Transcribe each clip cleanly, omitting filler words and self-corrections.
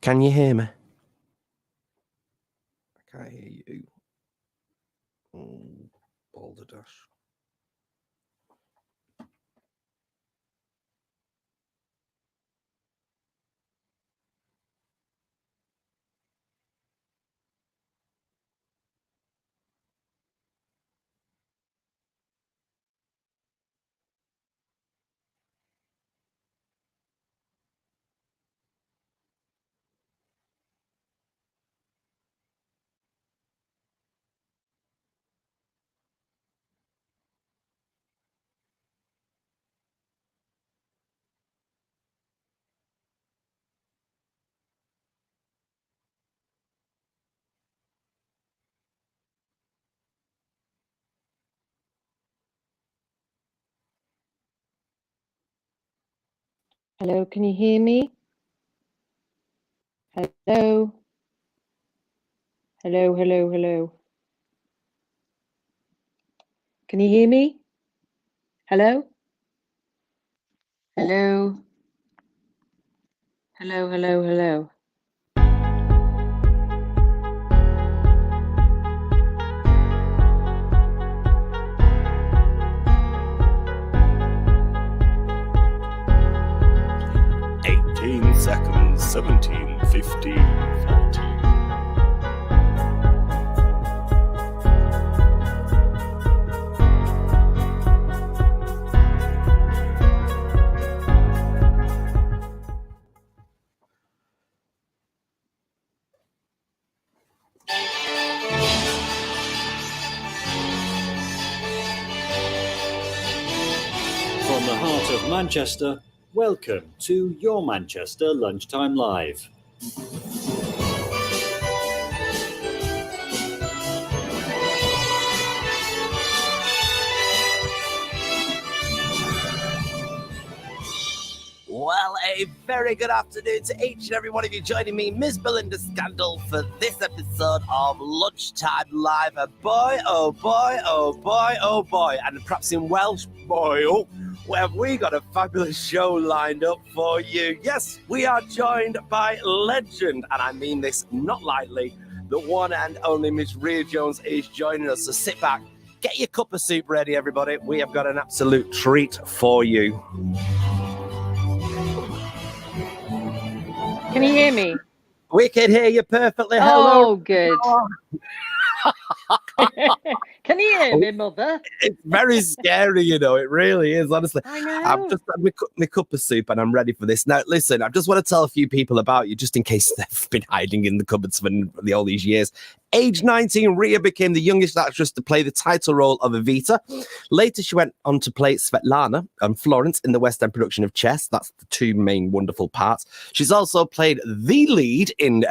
Can you hear me? I can't hear you. Balderdash. Hello, can you hear me? Hello? Hello, hello, hello. Can you hear me? Hello? Hello? Hello, hello, hello. Seconds, 17, 15, 14. From the heart of Manchester, welcome to your Manchester Lunchtime Live. Well, a very good afternoon to each and every one of you joining me, Miss Belinda Scandal, for this episode of Lunchtime Live. And boy, oh boy, oh boy, oh boy, and perhaps in Welsh, boy, oh, where have we got a fabulous show lined up for you? Yes, we are joined by legend, and I mean this not lightly. The one and only Miss Rhea Jones is joining us, so sit back, get your cup of soup ready, everybody. We have got an absolute treat for you. Can you hear me? We can hear you perfectly. Hello. Oh, good. Can you hear me, Mother? It's very scary, you know. It really is, honestly. I know. I've just had my cup of soup and I'm ready for this. Now, listen, I just want to tell a few people about you, just in case they've been hiding in the cupboards for all these years. Age 19, Rhea became the youngest actress to play the title role of Evita. Later, she went on to play Svetlana and Florence in the West End production of Chess. That's the two main wonderful parts. She's also played the lead in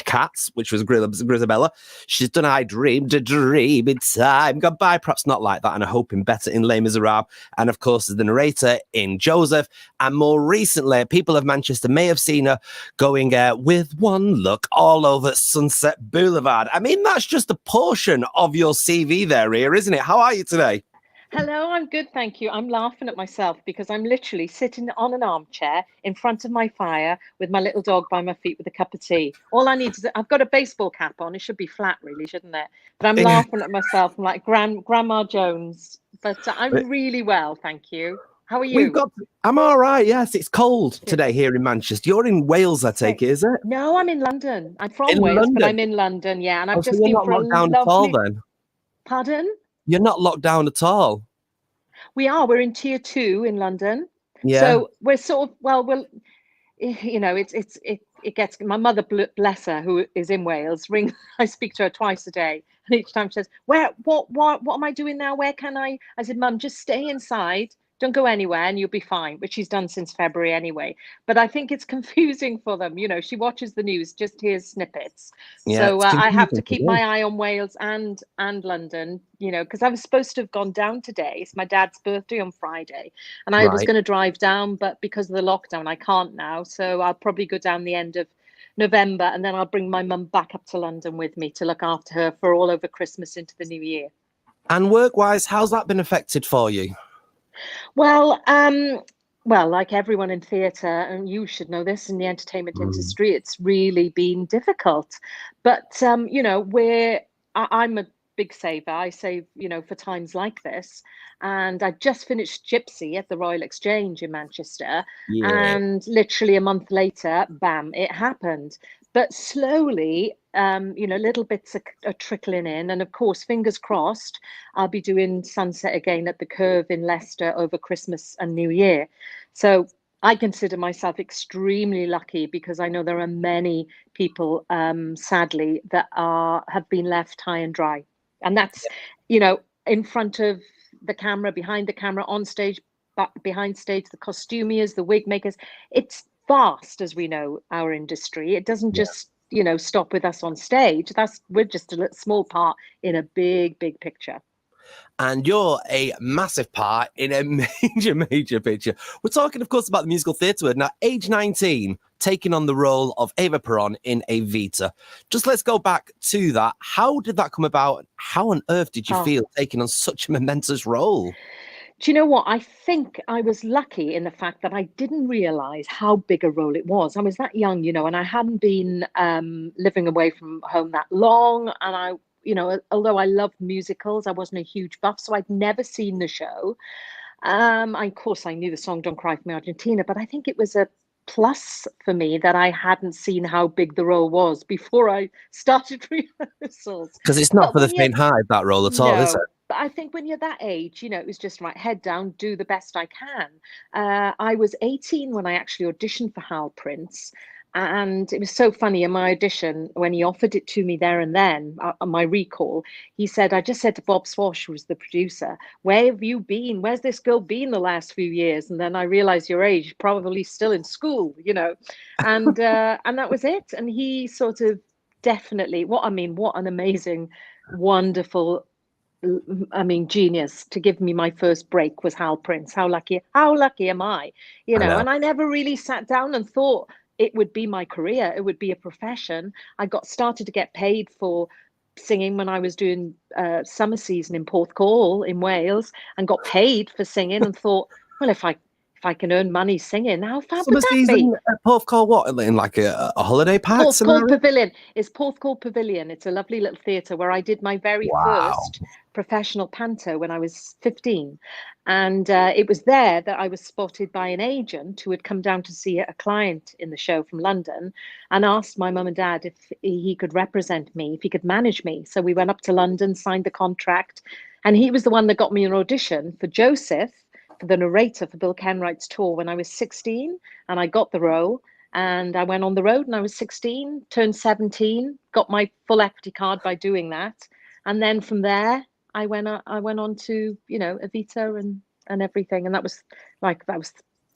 Cats, which was Grisabella. She's done I Dreamed a Dream in Time Gone By, perhaps not like that, and I hope in better in Les Miserables, and of course as the narrator in Joseph. And more recently, people of Manchester may have seen her going with one look all over Sunset Boulevard. I mean, that's just a portion of your CV there, Rhea, isn't it? How are you today? Hello, I'm good, thank you. I'm laughing at myself because I'm literally sitting on an armchair in front of my fire with my little dog by my feet with a cup of tea. All I need is, I've got a baseball cap on. It should be flat, really, shouldn't it? But I'm laughing at myself. I'm like Grandma Jones. But I'm really well, thank you. How are you? I'm all right, yes. It's cold today here in Manchester. You're in Wales, I take it, is it? No, I'm in London. I'm from Wales, but I'm in London, yeah. And I've just been for a lovely... at all, then? Pardon? You're not locked down at all. We are. We're in tier 2 in London. Yeah. So we're sort of, well, you know, it gets, my mother, bless her, who is in Wales, I speak to her twice a day. And each time she says, what am I doing now? Where can I said, Mum, just stay inside. Don't go anywhere and you'll be fine, which she's done since February anyway. But I think it's confusing for them. You know, she watches the news, just hears snippets. Yeah, so I have to keep my eye on Wales and London, you know, because I was supposed to have gone down today. It's my dad's birthday on Friday. And I was going to drive down, but because of the lockdown, I can't now. So I'll probably go down the end of November and then I'll bring my mum back up to London with me to look after her for all over Christmas into the new year. And work-wise, how's that been affected for you? Well, Well, like everyone in theatre, and you should know this, in the entertainment Mm. industry, it's really been difficult. But you know, I'm a big saver. I save, you know, for times like this. And I just finished Gypsy at the Royal Exchange in Manchester, Yeah. and literally a month later, bam, it happened. But slowly, you know, little bits are trickling in, and of course, fingers crossed, I'll be doing Sunset again at the Curve in Leicester over Christmas and New Year. So I consider myself extremely lucky because I know there are many people, sadly, that have been left high and dry, and that's, you know, in front of the camera, behind the camera, on stage, but behind stage, the costumiers, the wig makers. It's vast, as we know, our industry. It doesn't Yeah. just, you know, stop with us on stage. We're just a small part in a big, big picture. And you're a massive part in a major picture. We're talking, of course, about the musical theatre world. Now, age 19, taking on the role of Eva Peron in Evita. Just let's go back to that. How did that come about? How on earth did you Oh, feel taking on such a momentous role? do you know what? I think I was lucky in the fact that I didn't realize how big a role it was. I was that young, you know, and I hadn't been living away from home that long. And I, you know, although I loved musicals, I wasn't a huge buff, so I'd never seen the show. Of course, I knew the song "Don't Cry for Me, Argentina," but I think it was a plus for me that I hadn't seen how big the role was before I started rehearsals. Because it's not But for the when you faint heart, that role at all, is it? no, but I think when you're that age, you know, it was just right, head down, do the best I can. I was 18 when I actually auditioned for Hal Prince. And it was so funny in my audition when he offered it to me there and then, on my recall, he said, I just said to Bob Swash, who was the producer, where have you been? Where's this girl been the last few years? And then I realized your age, probably still in school, you know, and that was it. And he sort of definitely, what an amazing, wonderful, I mean, genius to give me my first break was Hal Prince. How lucky am I? You I know, know. and I never really sat down and thought it would be my career, it would be a profession. I got started to get paid for singing when I was doing summer season in Porthcawl in Wales, and got paid for singing, and thought, well, if I can earn money singing, how fab Summer would that season be? at Porthcawl, what? In like a holiday park Porthcawl scenario? Pavilion. It's Porthcawl Pavilion. It's a lovely little theatre where I did my very Wow. first professional panto when I was 15. And it was there that I was spotted by an agent who had come down to see a client in the show from London, and asked my mum and dad if he could represent me, if he could manage me. So we went up to London, signed the contract, and he was the one that got me an audition for Joseph, for the narrator for Bill Kenwright's tour when I was 16, and I got the role. And I went on the road and I was 16, turned 17, got my full equity card by doing that. And then from there, I went on to, you know, Evita and everything. And that was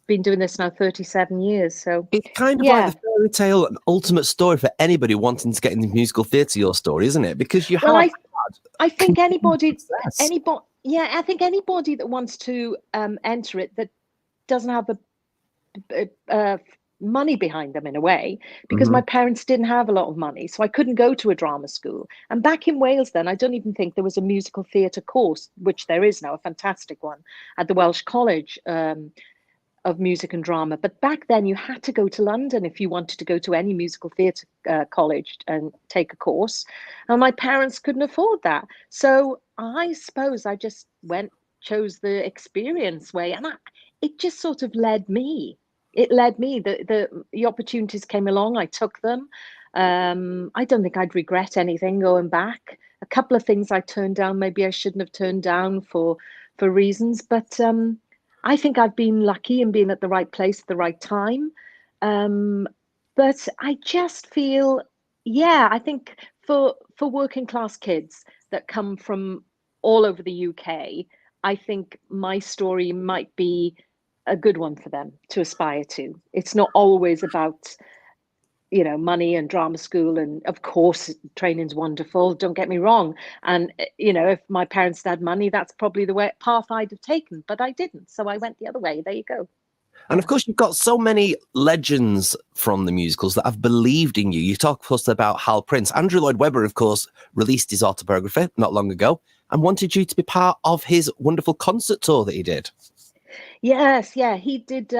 been doing this now 37 years. So It's kind of like the yeah. fairy tale and ultimate story for anybody wanting to get into musical theatre, your story, isn't it? Because you Well, have I think continued success. I think anybody that wants to enter it that doesn't have a money behind them in a way, because my Mhm. parents didn't have a lot of money, so I couldn't go to a drama school. And back in Wales then, I don't even think there was a musical theatre course, which there is now, a fantastic one at the Welsh College of Music and Drama. But back then you had to go to London if you wanted to go to any musical theatre college and take a course, and my parents couldn't afford that. So I suppose I just chose the experience way, and it just sort of led me. It led me. The opportunities came along. I took them. I don't think I'd regret anything going back. A couple of things I turned down, maybe I shouldn't have turned down for reasons, but I think I've been lucky in being at the right place at the right time. Um, but I just feel, yeah, I think for working class kids that come from all over the UK, I think my story might be a good one for them to aspire to. It's not always about, you know, money and drama school, and of course training's wonderful, don't get me wrong. And you know, if my parents had money, that's probably the path I'd have taken, but I didn't, so I went the other way. There you go. And Yeah. of course, you've got so many legends from the musicals that have believed in you. You talk to us about Hal Prince. Andrew Lloyd Webber, of course, released his autobiography not long ago and wanted you to be part of his wonderful concert tour that he did. Yes, yeah, he did.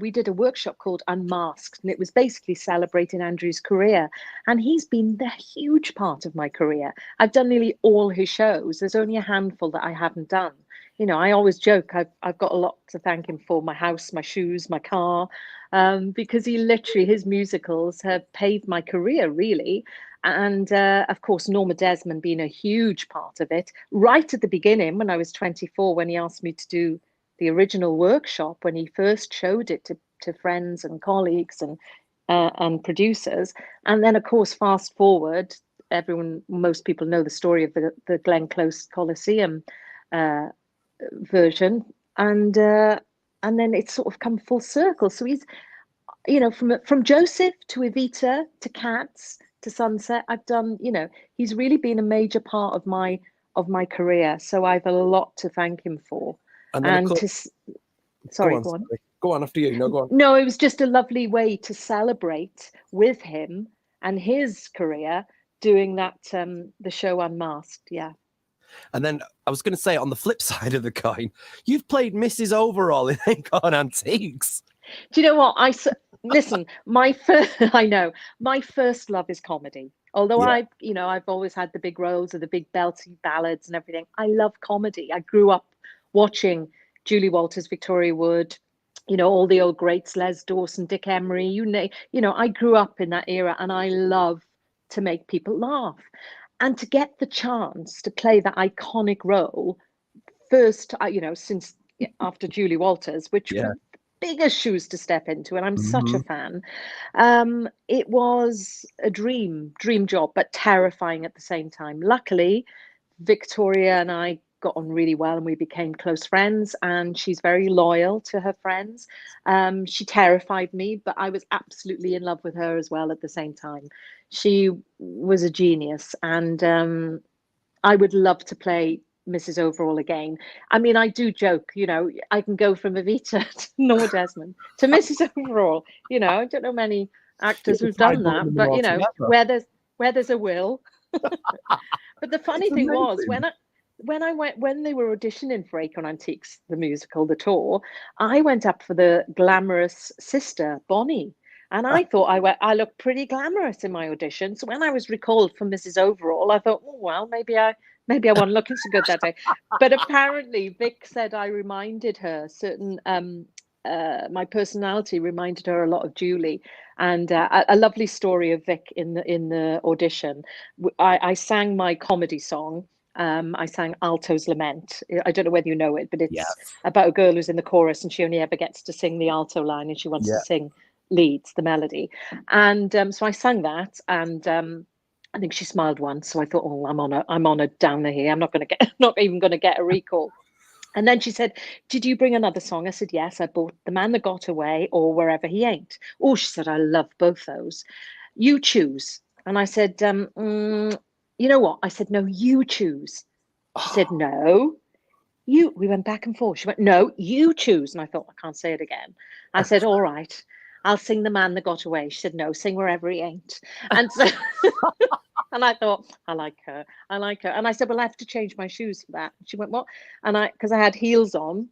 We did a workshop called Unmasked, and it was basically celebrating Andrew's career. And he's been the huge part of my career. I've done nearly all his shows. There's only a handful that I haven't done. You know, I always joke I've got a lot to thank him for: my house, my shoes, my car, because he literally his musicals have paved my career really. And of course, Norma Desmond being a huge part of it. Right at the beginning, when I was 24, when he asked me to do the original workshop, when he first showed it to friends and colleagues and producers. And then, of course, fast forward, most people know the story of the Glen Close Coliseum uh, version, and then it's sort of come full circle. So he's, you know, from Joseph to Evita to Cats to Sunset, I've done, you know, he's really been a major part of my career. So I've a lot to thank him for. And then, And of to course, sorry, go on, go on. sorry. Go on after you. No, go on. No, it was just a lovely way to celebrate with him and his career doing that the show Unmasked. Yeah. And then I was going to say, on the flip side of the coin, you've played Mrs. Overall in Ain't Got Antiques. Do you know what? Listen, my first I know my first love is comedy. Although Yeah. I've always had the big roles of the big belty ballads and everything. I love comedy. I grew up watching Julie Walters, Victoria Wood, you know, all the old greats, Les Dawson, Dick Emery, I grew up in that era, and I love to make people laugh. And to get the chance to play that iconic role first, since after Julie Walters, which Yeah. were biggest shoes to step into, and I'm such a Mhm. fan. It was a dream job, but terrifying at the same time. Luckily, Victoria and I got on really well, and we became close friends, and she's very loyal to her friends. She terrified me, but I was absolutely in love with her as well at the same time. She was a genius, and I would love to play Mrs. Overall again. I mean, I do joke, you know, I can go from Evita to Norma Desmond to Mrs. Overall. You know, I don't know many actors You who've try done putting that, them but all you know, together. where there's a will. But the funny It's thing was amazing. when they were auditioning for Acorn Antiques, the musical, the tour, I went up for the glamorous sister, Bonnie. And I thought I looked pretty glamorous in my audition. So when I was recalled for Mrs. Overall, I thought, oh well, maybe I wasn't looking so good that day. But apparently Vic said I reminded her certain my personality reminded her a lot of Julie. And a lovely story of Vic in the audition. I sang my comedy song. I sang Alto's Lament. I don't know whether you know it, but it's Yes. about a girl who's in the chorus and she only ever gets to sing the alto line, and she wants Yeah. to sing leads, the melody. And so I sang that, and I think she smiled once. So I thought, oh, I'm on a downer here. I'm not even going to get a recall. And then she said, did you bring another song? I said, yes, I bought The Man That Got Away or Wherever He Ain't. Oh, she said, I love both those. You choose. And I said, you know what? I said, no, you choose. She said, no, you. We went back and forth. She went, no, you choose. And I thought, I can't say it again. I said, all right, I'll sing The Man That Got Away. She said, no, sing Wherever He Ain't. And so and I thought, I like her. I like her. And I said, well, I have to change my shoes for that. She went, what? And because I had heels on,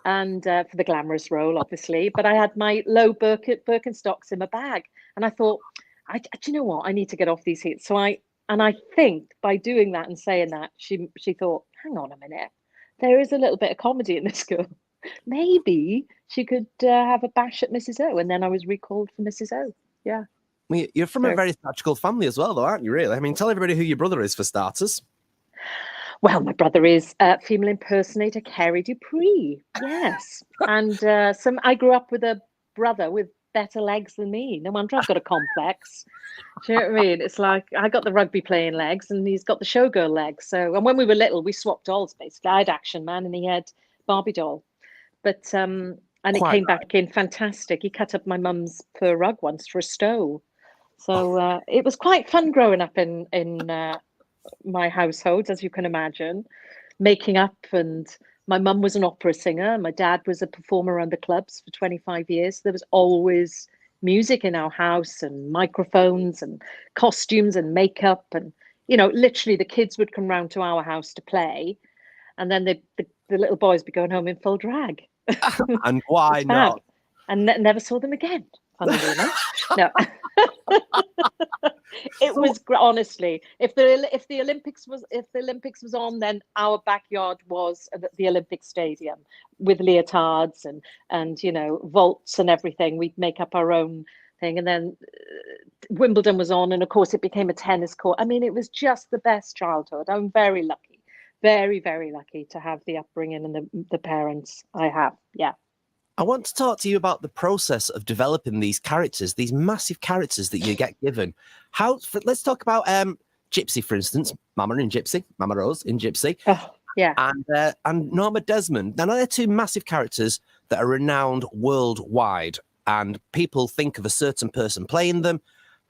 and for the glamorous role, obviously, but I had my low Birkenstocks in my bag. And I thought, do you know what? I need to get off these heels. And I think by doing that and saying that, she thought, hang on a minute, there is a little bit of comedy in this girl. Maybe she could have a bash at Mrs. O. And then I was recalled for Mrs. O. Yeah. Well, you're from a very theatrical family as well, though, aren't you, really? I mean, tell everybody who your brother is, for starters. Well, my brother is female impersonator Kerry Dupree. Yes. And I grew up with a brother with better legs than me. No wonder I've got a complex. Do you know what I mean? It's like I got the rugby playing legs and he's got the showgirl legs. So, and when we were little, we swapped dolls, basically. I had Action Man and he had Barbie doll. But, and it Quite came back in fantastic. He cut up my mum's fur rug once for a stove. So it was quite fun growing up in my household, as you can imagine, making up. And my mum was an opera singer. My dad was a performer around the clubs for 25 years. There was always music in our house and microphones and costumes and makeup. And, you know, literally the kids would come round to our house to play. And then the little boys would be going home in full drag. And why It's fab. not? And never saw them again. Funnily enough, no. It was honestly, if the Olympics was on, then our backyard was the Olympic Stadium with leotards and vaults and everything. We'd make up our own thing, and then Wimbledon was on, and of course it became a tennis court. I mean, it was just the best childhood. I'm very lucky, very, very lucky to have the upbringing and the parents I have. Yeah. I want to talk to you about the process of developing these characters, these massive characters that you get given. Let's talk about Gypsy, for instance, Mama Rose in Gypsy. Oh, yeah. And Norma Desmond. Now, they're two massive characters that are renowned worldwide, and people think of a certain person playing them.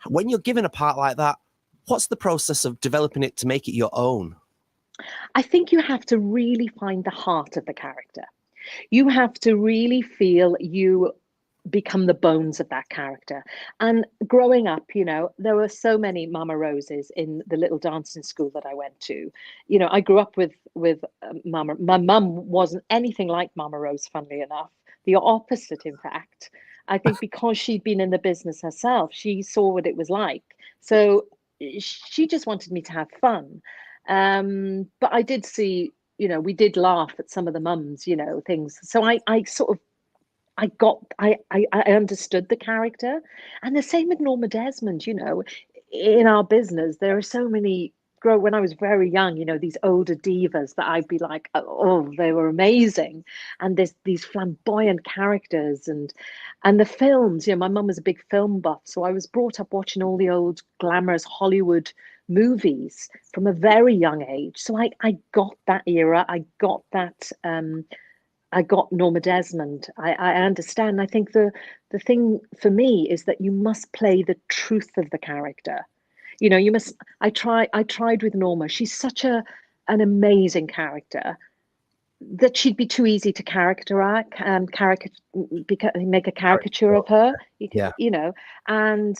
When you're given a part like that, what's the process of developing it to make it your own? I think you have to really find the heart of the character. You have to really feel you become the bones of that character. And growing up, there were so many Mama Roses in the little dancing school that I went to. I grew up with Mama. My mum wasn't anything like Mama Rose, funnily enough. The opposite, in fact. I think because she'd been in the business herself, she saw what it was like. So she just wanted me to have fun. But I did see, we did laugh at some of the mums, things. So I understood the character. And the same with Norma Desmond, in our business, there are so many, when I was very young, these older divas that I'd be like, oh, they were amazing. And there's these flamboyant characters and the films, my mum was a big film buff. So I was brought up watching all the old glamorous Hollywood movies from a very young age. So I got that era. I got that. I got Norma Desmond. I understand. I think the thing for me is that you must play the truth of the character. You must. I tried with Norma. She's such an amazing character that she'd be too easy to make a caricature of her. Yeah. And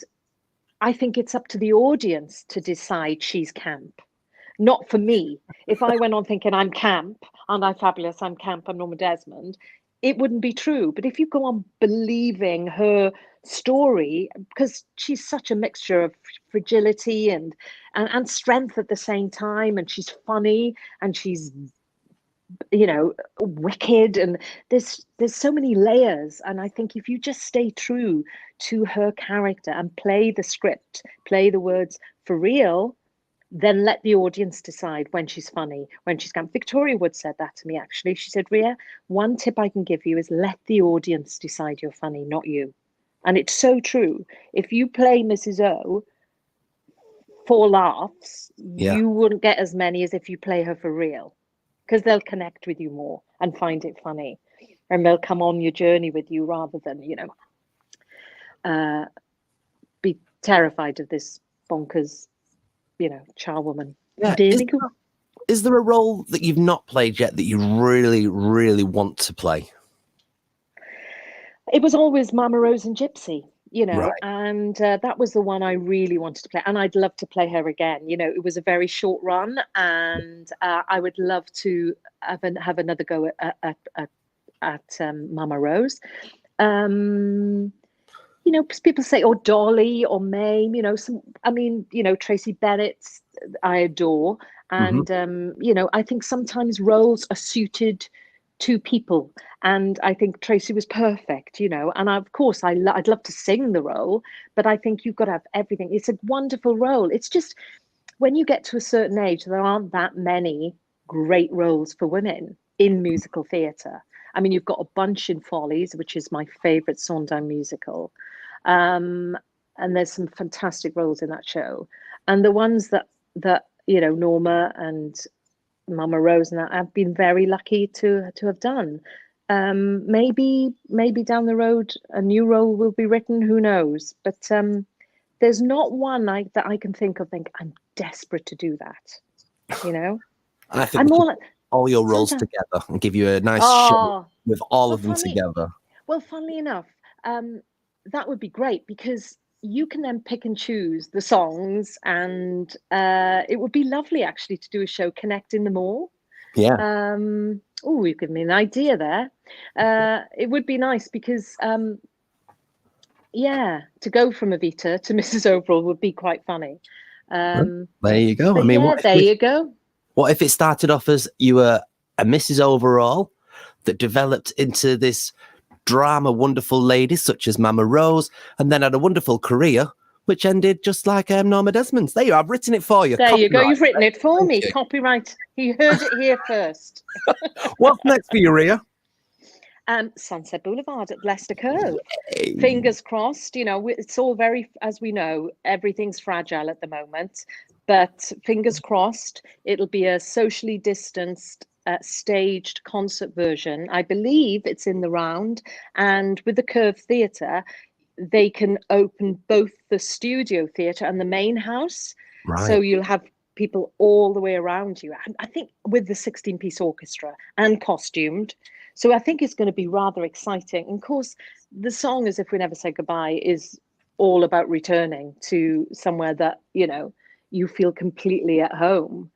I think it's up to the audience to decide she's camp, not for me. If I went on thinking I'm camp, aren't I fabulous, I'm camp, I'm Norma Desmond, it wouldn't be true. But if you go on believing her story, because she's such a mixture of fragility and strength at the same time, and she's funny and she's wicked, and there's so many layers. And I think if you just stay true to her character and play the script, play the words for real, then let the audience decide when she's funny, when she's camp. Victoria Wood said that to me, actually. She said, Ria, one tip I can give you is let the audience decide you're funny, not you. And it's so true. If you play Mrs. O for laughs, you wouldn't get as many as if you play her for real, because they'll connect with you more and find it funny, and they'll come on your journey with you rather than, be terrified of this bonkers, charwoman. Yeah. Is there a role that you've not played yet that you really, really want to play? It was always Mama Rose and Gypsy, Right. and that was the one I really wanted to play. And I'd love to play her again. It was a very short run, and I would love to have another go at Mama Rose. People say, or Dolly or Mame, Tracy Bennett's I adore. And, I think sometimes roles are suited to people. And I think Tracy was perfect, and of course I'd love to sing the role, but I think you've got to have everything. It's a wonderful role. It's just when you get to a certain age, there aren't that many great roles for women in musical theatre. I mean, you've got a bunch in Follies, which is my favorite Sondheim musical. And there's some fantastic roles in that show. And the ones that Norma and Mama Rose and that I've been very lucky to have done. Maybe down the road a new role will be written, who knows? But there's not one that I can think of. I'm desperate to do that. And I think all your roles together and give you a nice show with all of them together. Well, funnily enough, that would be great, because you can then pick and choose the songs, and it would be lovely actually to do a show connecting them all. Yeah. Oh, you've given me an idea there. It would be nice because, yeah, to go from Evita to Mrs. Overall would be quite funny. There you go. I But mean, yeah, there you go. what if it started off as you were a Mrs. Overall that developed into this drama wonderful lady such as Mama Rose, and then had a wonderful career which ended just like Norma Desmond's. There you are. I've written it for you. There you go. Copyright. You've written it for Thank me. you. Copyright. You heard it here first. What's next for you, Ria? Sunset Boulevard at Leicester Cove. Hey. Fingers crossed. You know, it's all very, as we know, everything's fragile at the moment. But fingers crossed, it'll be a socially distanced, staged concert version. I believe it's in the round. And with the Curve Theatre, they can open both the studio theatre and the main house. Right. So you'll have people all the way around you. I think with the 16-piece orchestra and costumed. So I think it's going to be rather exciting. And of course, the song As If We Never Said Goodbye is all about returning to somewhere that, you know, you feel completely at home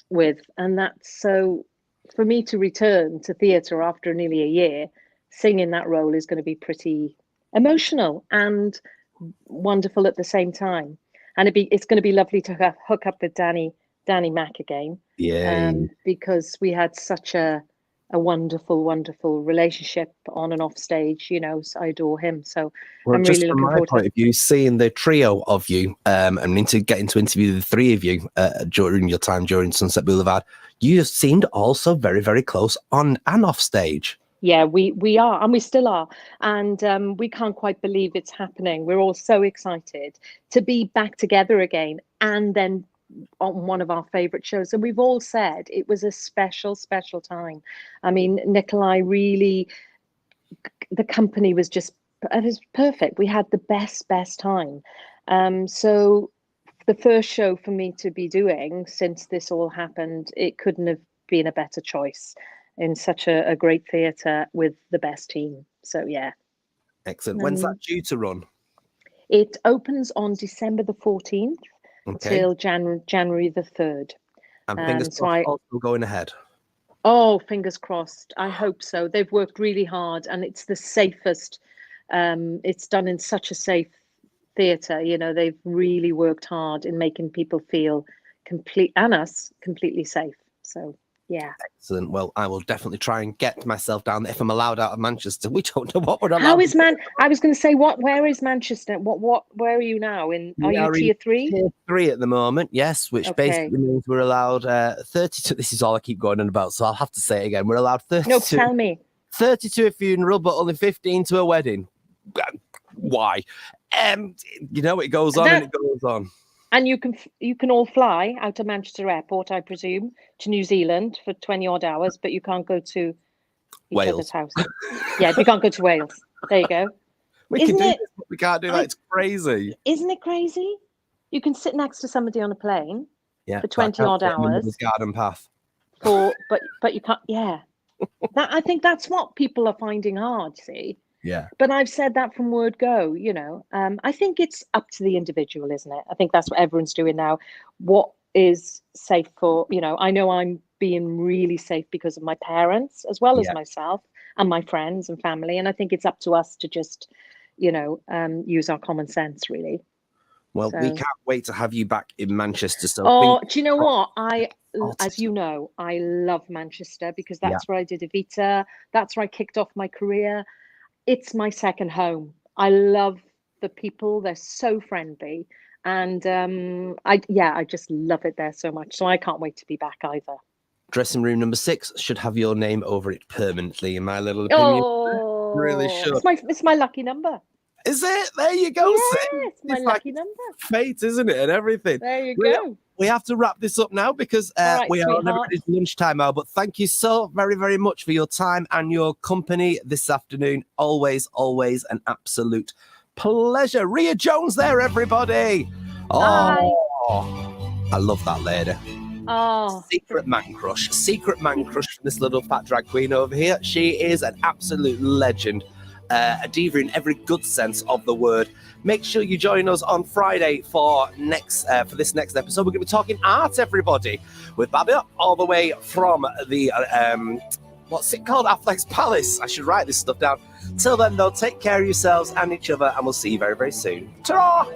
with. And that's so, for me to return to theatre after nearly a year, singing that role is going to be pretty emotional and wonderful at the same time. And it's going to be lovely to hook up with Danny Mac again. Yeah. Because we had such a wonderful relationship on and off stage, you know, so I adore him. So I'm really looking forward to it. Point of view, seeing the trio of you and getting to interview the three of you during your time during Sunset Boulevard, you seemed also very, very close on and off stage. Yeah, we are, and we still are. And we can't quite believe it's happening. We're all so excited to be back together again, and then on one of our favorite shows. And we've all said it was a special time. I mean, Nikolai really, the company was just, it was perfect. We had the best time. So the first show for me to be doing since this all happened, it couldn't have been a better choice in such a great theatre with the best team. So yeah. Excellent. When's that due to run? It opens on December the 14th. Okay. Till January the 3rd. And fingers crossed, all still going ahead. Oh, fingers crossed. I hope so. They've worked really hard, and it's the safest. It's done in such a safe theatre. You know, they've really worked hard in making people feel completely safe. So yeah. Excellent. Well, I will definitely try and get myself down there if I'm allowed out of Manchester. We don't know what we're allowed. How is I was going to say, where is Manchester? Where are you now? Are you tier 3? Tier 3 at the moment, yes, which basically means we're allowed 32. This is all I keep going on about, so I'll have to say it again. We're allowed 32. No, tell me. 32 a funeral, but only 15 to a wedding. Why? You know, it goes on and it goes on. And you can all fly out of Manchester Airport, I presume, to New Zealand for 20 odd hours, but you can't go to each other's house. Yeah, you can't go to Wales. There you go. We can't do that. It's crazy. Isn't it crazy? You can sit next to somebody on a plane for 20 odd hours. Garden path. But you can't. Yeah. I think that's what people are finding hard. See. Yeah. But I've said that from word go, you know. I think it's up to the individual, isn't it? I think that's what everyone's doing now. What is safe for, you know, I know I'm being really safe because of my parents as well as myself and my friends and family. And I think it's up to us to just, you know, use our common sense, really. Well, we can't wait to have you back in Manchester. So do you know what? As you know, I love Manchester because that's where I did Evita. That's where I kicked off my career. It's my second home. I love the people. They're so friendly. And I just love it there so much. So I can't wait to be back either. Dressing room number 6 should have your name over it permanently, in my little opinion. Oh, really should. It's my lucky number. Is it? There you go. Yeah, it's my lucky number. Fate, isn't it? And everything. There you go. We have to wrap this up now because we are on everybody's lunchtime hour. But thank you so very, very much for your time and your company this afternoon. Always an absolute pleasure. Ria Jones there, everybody. Hi. I love that lady. Oh, Secret man crush from this little fat drag queen over here. She is an absolute legend. a diva in every good sense of the word. Make sure you join us on Friday for this next episode. We're going to be talking art, everybody, with Babia, all the way from the what's it called? Affleck's Palace. I should write this stuff down. Till then, though, take care of yourselves and each other, and we'll see you very, very soon. Ta-ra!